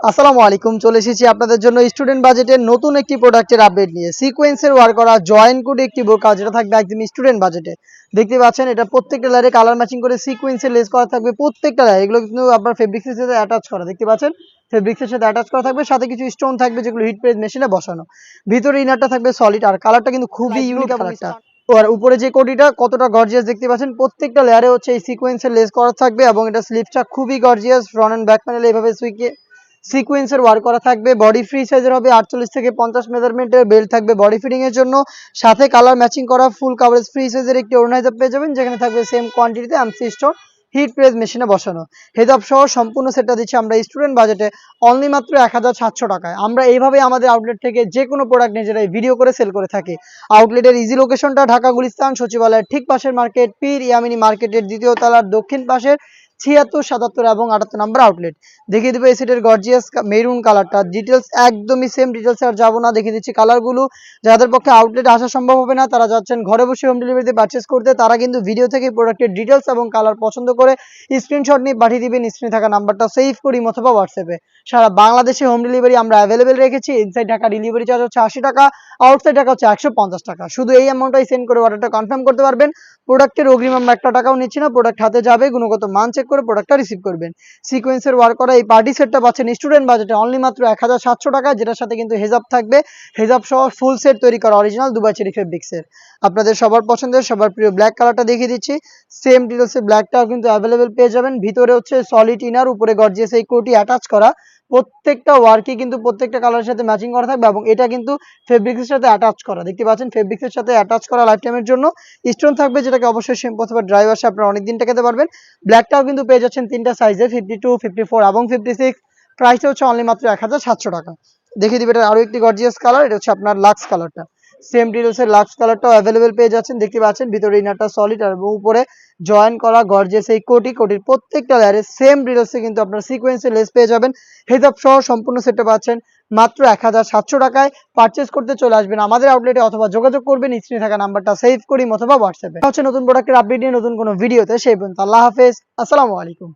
আসসালামু আলাইকুম। চলে এসেছি আপনাদের জন্য স্টুডেন্ট বাজেটের নতুন একটি প্রোডাক্টের আপডেট নিয়ে। সিকোয়েন্সের ওয়ার করা জয়েন কোড একটি বোরকা যেটা থাকবে একদম স্টুডেন্ট বাজেটে। দেখতে পাচ্ছেন এটা প্রত্যেকটা লেয়ারে কালার ম্যাচিং করে সিকোয়েন্সের লেস করা থাকবে প্রত্যেকটা লেয়ার। এগুলো কিন্তু আপনার ফেব্রিক্সের সাথে অ্যাটাচ করা, দেখতে পাচ্ছেন ফেব্রিক্সের সাথে অ্যাটাচ করা থাকবে, সাথে কিছু স্টোন থাকবে যেগুলো হিট প্রেস মেশিনে বসানো। ভিতরে ইনারটা থাকবে সলিড, আর কালারটা কিন্তু খুবই ইউনিক কালারটা। আর উপরে যে কোটিটা কতটা গর্জিয়াস দেখতে পাচ্ছেন, প্রত্যেকটা লেয়ারে হচ্ছে এই সিকোয়েন্সের লেস করা থাকবে এবং এটা স্লিপসটা খুবই গর্জিয়াস। ফ্রন্ট এন্ড ব্যাক প্যানেলে এইভাবে সিকোয়েন্সের ওয়ার্ক করা থাকবে। বডি ফ্রি সাইজের হবে 48 থেকে 50 মেজারমেন্টের বেল্ট থাকবে বডি ফিটিং এর জন্য, সাথে কালার ম্যাচিং করা ফুল কাভারেজ ফ্রি সাইজের একটি অর্গানাইজার পেয়ে যাবেন, যেখানে থাকবে সেম কোয়ান্টিটিতে এমসি স্টোন হিট প্রেস মেশিনে বসানো। হেডআপ সহ সম্পূর্ণ সেটটা দিচ্ছি আমরা স্টুডেন্ট বাজেটে অনলি মাত্র 1700 টাকায়। আমরা এইভাবে আমাদের আউটলেট থেকে যে কোনো প্রোডাক্ট নিজেরাই ভিডিও করে সেল করে থাকি। আউটলেটের ইজি লোকেশনটা ঢাকা গুলিস্তান সচিবালয়ের ঠিক পাশের মার্কেট, পীর ইয়ামিনী মার্কেটের দ্বিতীয় তলার দক্ষিণ পাশের 76, 77 এবং 78 নম্বর আউটলেট। দেখিয়ে দেবো এই সেটের গর্জিয়াস মেরুন কালারটা, ডিটেলস একদমই সেম, ডিটেলস আর যাবো না, দেখিয়ে দিচ্ছি কালারগুলো। যাদের পক্ষে আউটলেটে আসা সম্ভব হবে না, তারা যাচ্ছেন ঘরে বসে হোম ডেলিভারিতে পারচেস করতে, তারা কিন্তু ভিডিও থেকে প্রোডাক্টের ডিটেলস এবং কালার পছন্দ করে স্ক্রিনশট নিয়ে পাঠিয়ে দিবেন স্ক্রিনে থাকা নাম্বারটা সেভ করি অথবা হোয়াটসঅ্যাপে। সারা বাংলাদেশে হোম ডেলিভারি আমরা অ্যাভেলেবেল রেখেছি। ইনসাইড ঢাকা ডেলিভারি চার্জ হচ্ছে 80 টাকা, আউটসাইড ঢাকা হচ্ছে 150 টাকা। শুধু এই অ্যামাউন্টটাই সেন্ড করে অর্ডারটা কনফার্ম করতে পারবেন। প্রোডাক্টের অগ্রিম আমরা 1 টাকাও নিচ্ছি না, প্রোডাক্ট হাতে যাবে, গুণগত মান চেক করে প্রোডাক্টটা রিসিভ করবেন। সিকোয়েন্সের ওয়ার্ক করা এই পার্টি সেটটা পাচ্ছেন স্টুডেন্ট বাজেটে অনলি মাত্র 1700 টাকা, যেটার সাথে কিন্তু হেজাব থাকবে। হেজাব সহ ফুল সেট তৈরি করা অরিজিনাল দুবাই চেরি ফেব্রিক্সের। আপনাদের সবার পছন্দের সবার প্রিয় ব্ল্যাক কালারটা দেখিয়ে দিচ্ছি। সেম ডিটেলসে ব্ল্যাকটাও কিন্তু অ্যাভেলেবেল পেয়ে যাবেন। ভিতরে হচ্ছে সলিড ইনার, উপরে গর্জিয়াস এই কোটি অ্যাটাচ করা। প্রত্যেকটা ওয়ার্কই কিন্তু প্রত্যেকটা কালারের সাথে ম্যাচিং করা থাকবে এবং এটা কিন্তু ফেব্রিক্সের সাথে অ্যাটাচ করা, দেখতে পাচ্ছেন ফেব্রিক্সের সাথে অ্যাটাচ করা লাইফ টাইমের জন্য। স্টোন থাকবে যেটাকে অবশ্যই শ্যাম্পু অথবা ড্রাই ওয়াশে আপনারা অনেক দিন টেকাতে পারবেন। ব্ল্যাকটাও কিন্তু পেয়ে যাচ্ছেন তিনটা সাইজে, 52, 54 এবং 56। প্রাইসটা হচ্ছে অনলি মাত্র 1700 টাকা। দেখিয়ে দিবে এটা আরো একটি গর্জিয়াস কালার, এটা হচ্ছে আপনার লাক্স কালারটা। সেম ডিটেলসের লাক্স কালারটাও অ্যাভেলেবেল পেয়ে যাচ্ছেন, দেখতে পাচ্ছেন ভিতরে ইনারটা সলিড আর উপরে জয়েন করা গর্জিয়াস এই কোটির প্রত্যেকটা লেয়ারে সেম ডিটেলসে কিন্তু আপনার সিকোয়েন্সে লেস পেয়ে যাবেন। হেজাব সহ সম্পূর্ণ সেটটা পাচ্ছেন মাত্র 1700 টাকায়। পারচেস করতে চলে আসবেন আমাদের আউটলেটে অথবা যোগাযোগ করবেন স্ক্রিনে থাকা নাম্বারটা সেভ করি অথবা হোয়াটসঅ্যাপে। হচ্ছে নতুন প্রোডাক্টের আপডেট নিয়ে নতুন কোনো ভিডিওতে, সেই পর্যন্ত আল্লাহ হাফেজ, আসসালামু আলাইকুম।